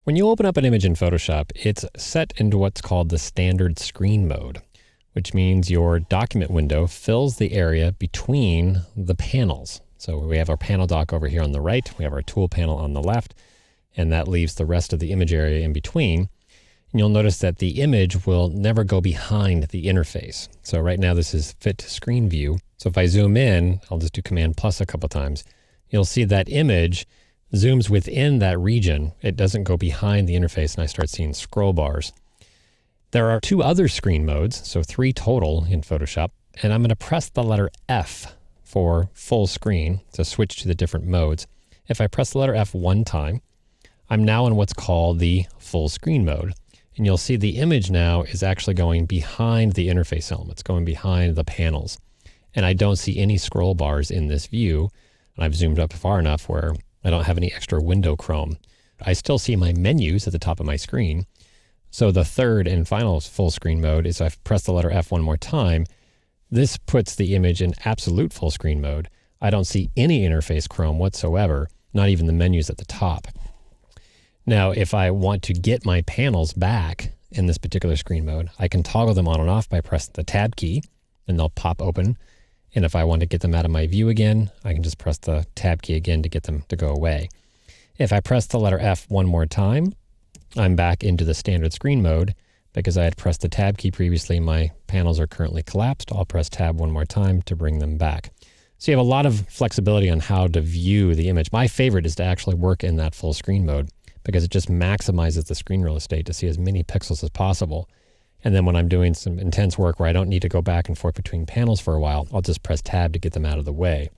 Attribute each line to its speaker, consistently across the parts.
Speaker 1: When you open up an image in Photoshop, it's set into what's called the standard screen mode, which means your document window fills the area between the panels. So we have our panel dock over here on the right, we have our tool panel on the left, and that leaves the rest of the image area in between. And you'll notice that the image will never go behind the interface. So right now this is fit to screen view. So if I zoom in, I'll just do Command plus a couple times, you'll see that image zooms within that region. It doesn't go behind the interface, and I start seeing scroll bars. There are two other screen modes, so 3 total in Photoshop, and I'm going to press the letter F for full screen to switch to the different modes. If I press the letter F one time, I'm now in what's called the full screen mode, and you'll see the image now is actually going behind the interface elements, going behind the panels, and I don't see any scroll bars in this view, and I've zoomed up far enough where I don't have any extra window chrome. I still see my menus at the top of my screen. So the third and final full screen mode is I've pressed the letter F one more time. This puts the image in absolute full screen mode. I don't see any interface chrome whatsoever, not even the menus at the top. Now, if I want to get my panels back in this particular screen mode, I can toggle them on and off by pressing the Tab key, and they'll pop open. And if I want to get them out of my view again, I can just press the Tab key again to get them to go away. If I press the letter F one more time, I'm back into the standard screen mode. Because I had pressed the Tab key previously, my panels are currently collapsed. I'll press Tab one more time to bring them back. So you have a lot of flexibility on how to view the image. My favorite is to actually work in that full screen mode because it just maximizes the screen real estate to see as many pixels as possible. And then when I'm doing some intense work where I don't need to go back and forth between panels for a while, I'll just press Tab to get them out of the way.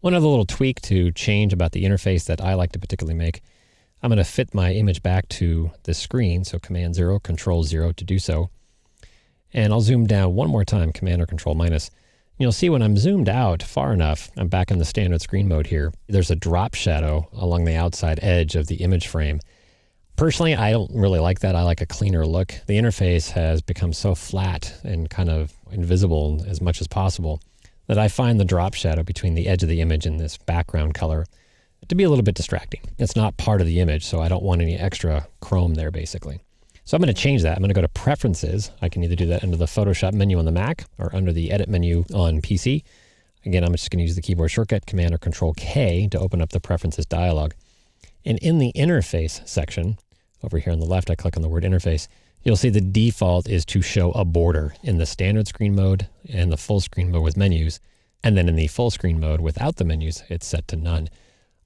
Speaker 1: One other little tweak to change about the interface that I like to particularly make, I'm going to fit my image back to the screen, so Command 0, Control 0 to do so. And I'll zoom down one more time, Command or Control minus. You'll see when I'm zoomed out far enough, I'm back in the standard screen mode here, there's a drop shadow along the outside edge of the image frame. Personally, I don't really like that. I like a cleaner look. The interface has become so flat and kind of invisible as much as possible that I find the drop shadow between the edge of the image and this background color to be a little bit distracting. It's not part of the image, so I don't want any extra chrome there, basically. So I'm going to change that. I'm going to go to Preferences. I can either do that under the Photoshop menu on the Mac or under the Edit menu on PC. Again, I'm just going to use the keyboard shortcut, Command or Control K, to open up the Preferences dialog. And in the Interface section, over here on the left, I click on the word Interface. You'll see the default is to show a border in the standard screen mode and the full screen mode with menus. And then in the full screen mode without the menus, it's set to none.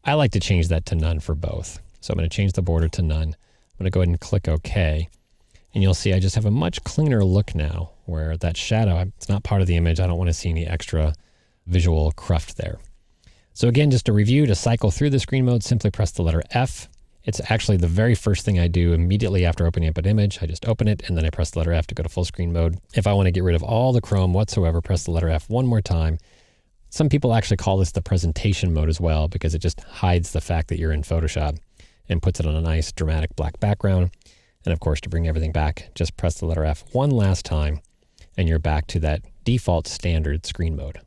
Speaker 1: I like to change that to none for both. So I'm going to change the border to none. I'm going to go ahead and click OK. And you'll see I just have a much cleaner look now where that shadow, it's not part of the image. I don't want to see any extra visual cruft there. So again, just a review, to cycle through the screen mode, simply press the letter F. It's actually the very first thing I do immediately after opening up an image. I just open it and then I press the letter F to go to full screen mode. If I want to get rid of all the chrome whatsoever, press the letter F one more time. Some people actually call this the presentation mode as well because it just hides the fact that you're in Photoshop and puts it on a nice dramatic black background. And of course, to bring everything back, just press the letter F one last time and you're back to that default standard screen mode.